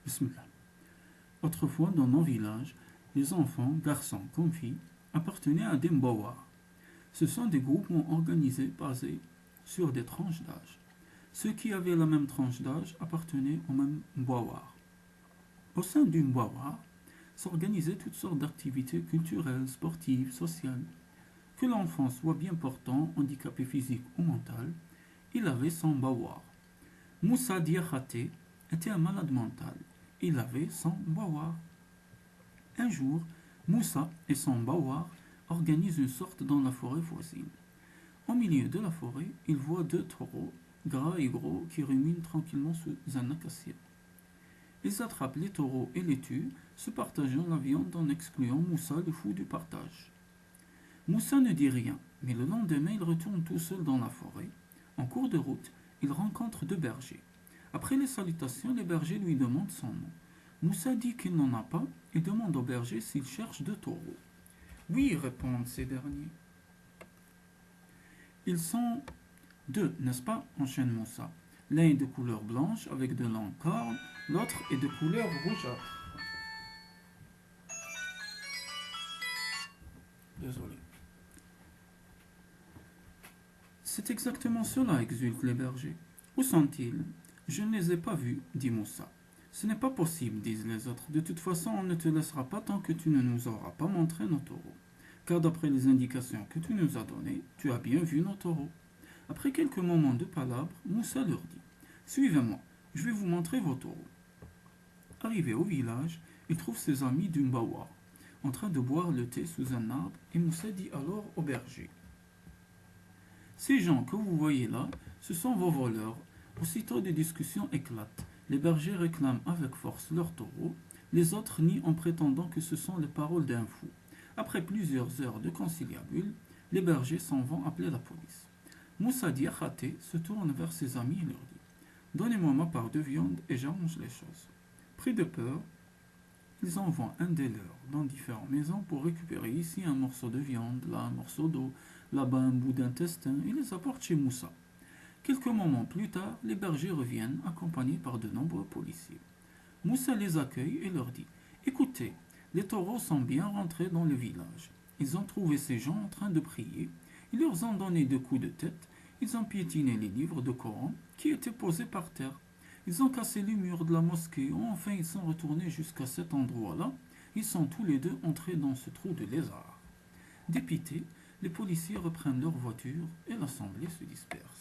Bismillah. Autrefois, dans nos villages, les enfants, garçons comme filles, appartenaient à des mbawars. Ce sont des groupements organisés basés sur des tranches d'âge. Ceux qui avaient la même tranche d'âge appartenaient au même mbawar. Au sein du mbawar s'organisaient toutes sortes d'activités culturelles, sportives, sociales. Que l'enfant soit bien portant, handicapé physique ou mental, il avait son mbawar. Moussa Diakhaté était un malade mental. Il avait son mbawar. Un jour, Moussa et son mbawar organisent une sorte dans la forêt voisine. Au milieu de la forêt, il voit deux taureaux, gras et gros, qui ruminent tranquillement sous un acacia. Ils attrapent les taureaux et les tuent, se partageant la viande en excluant Moussa, le fou du partage. Moussa ne dit rien, mais le lendemain, il retourne tout seul dans la forêt. En cours de route, il rencontre deux bergers. Après les salutations, les bergers lui demandent son nom. Moussa dit qu'il n'en a pas et demande aux bergers s'ils cherchent deux taureaux. Oui, répondent ces derniers. Ils sont deux, n'est-ce pas enchaîne Moussa. L'un est de couleur blanche avec de longues cornes, l'autre est de couleur rougeâtre. Désolé. C'est exactement cela, exultent les bergers. Où sont-ils? Je ne les ai pas vus, dit Moussa. Ce n'est pas possible, disent les autres. De toute façon, on ne te laissera pas tant que tu ne nous auras pas montré nos taureaux. Car d'après les indications que tu nous as données, tu as bien vu nos taureaux. Après quelques moments de palabres, Moussa leur dit: Suivez-moi, je vais vous montrer vos taureaux. Arrivé au village, il trouve ses amis du Mbawa en train de boire le thé sous un arbre et Moussa dit alors au berger: Ces gens que vous voyez là, ce sont vos voleurs. Aussitôt des discussions éclatent. Les bergers réclament avec force leurs taureaux, les autres nient en prétendant que ce sont les paroles d'un fou. Après plusieurs heures de conciliabule, les bergers s'en vont appeler la police. Moussa Diakhaté se tourne vers ses amis et leur dit: Donnez-moi ma part de viande et j'arrange les choses. Pris de peur, ils envoient un des leurs dans différentes maisons pour récupérer ici un morceau de viande, là un morceau d'eau, là-bas un bout d'intestin et les apportent chez Moussa. Quelques moments plus tard, les bergers reviennent accompagnés par de nombreux policiers. Moussa les accueille et leur dit: Écoutez, les taureaux sont bien rentrés dans le village. Ils ont trouvé ces gens en train de prier. Ils leur ont donné deux coups de tête. Ils ont piétiné les livres de Coran qui étaient posés par terre. Ils ont cassé les murs de la mosquée. Enfin, ils sont retournés jusqu'à cet endroit-là. Ils sont tous les deux entrés dans ce trou de lézard. Dépités, les policiers reprennent leur voiture et l'assemblée se disperse.